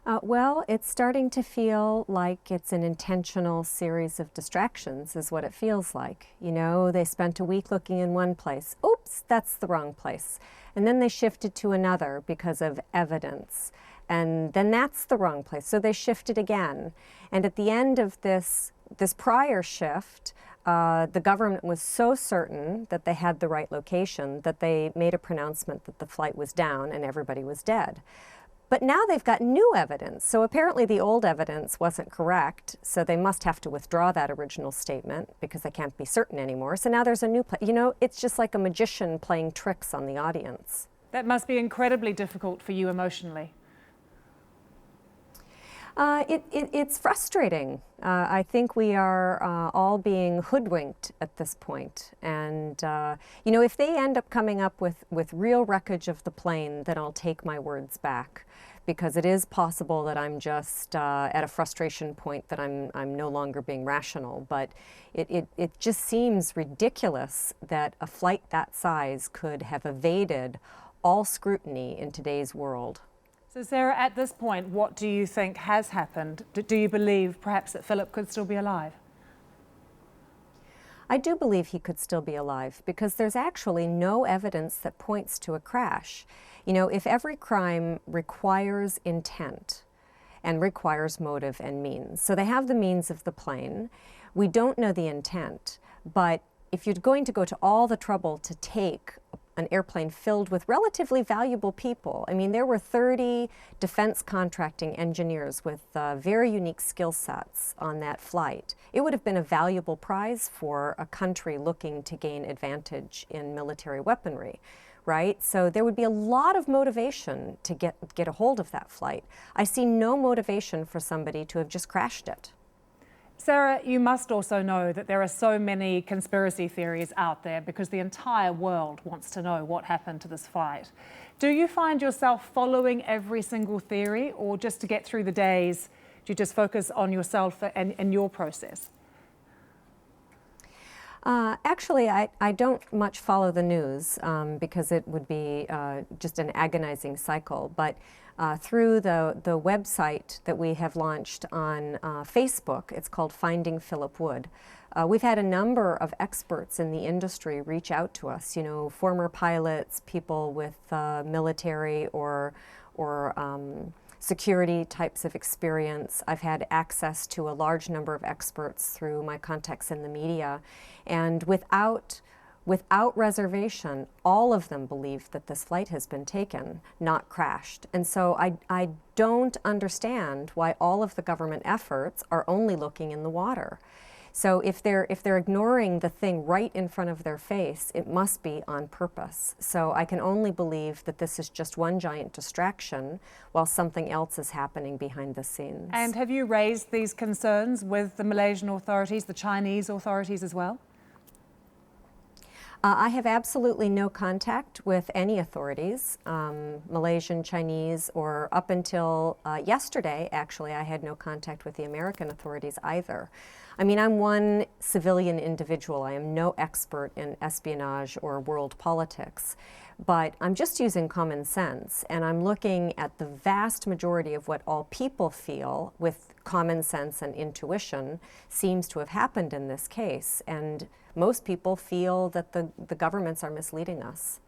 Well, it's starting to feel like it's an intentional series of distractions, is what it feels like. You know, they spent a week looking in one place. Oops, that's the wrong place. And then they shifted to another because of evidence. And then that's the wrong place. So they shifted again. And at the end of this prior shift, the government was so certain that they had the right location that they made a pronouncement that the flight was down and everybody was dead. But now they've got new evidence. So apparently the old evidence wasn't correct. So they must have to withdraw that original statement because they can't be certain anymore. So now there's a new, you know, it's just like a magician playing tricks on the audience. That must be incredibly difficult for you emotionally. It's frustrating. I think we are all being hoodwinked at this point. And, you know, if they end up coming up with real wreckage of the plane, then I'll take my words back. Because it is possible that I'm just at a frustration point that I'm no longer being rational. But it just seems ridiculous that a flight that size could have evaded all scrutiny in today's world. So Sarah, at this point, what do you think has happened? Do you believe perhaps that Philip could still be alive? I do believe he could still be alive because there's actually no evidence that points to a crash. You know, if every crime requires intent and requires motive and means, so they have the means of the plane, we don't know the intent, but if you're going to go to all the trouble to take an airplane filled with relatively valuable people. I mean, there were 30 defense contracting engineers with very unique skill sets on that flight. It would have been a valuable prize for a country looking to gain advantage in military weaponry, right? So there would be a lot of motivation to get a hold of that flight. I see no motivation for somebody to have just crashed it. Sarah, you must also know that there are so many conspiracy theories out there because the entire world wants to know what happened to this flight. Do you find yourself following every single theory, or just to get through the days, do you just focus on yourself and your process? Actually, I don't much follow the news because it would be just an agonizing cycle. But through the website that we have launched on Facebook, it's called Finding Philip Wood. We've had a number of experts in the industry reach out to us, you know, former pilots, people with military or security types of experience. I've had access to a large number of experts through my contacts in the media, and without reservation, all of them believe that this flight has been taken, not crashed. And so I don't understand why all of the government efforts are only looking in the water. So if they're ignoring the thing right in front of their face, it must be on purpose. So I can only believe that this is just one giant distraction while something else is happening behind the scenes. And have you raised these concerns with the Malaysian authorities, the Chinese authorities as well? I have absolutely no contact with any authorities, Malaysian, Chinese, or up until yesterday, actually, I had no contact with the American authorities either. I mean, I'm one civilian individual. I am no expert in espionage or world politics, but I'm just using common sense, and I'm looking at the vast majority of what all people feel with common sense and intuition seems to have happened in this case. And most people feel that the governments are misleading us.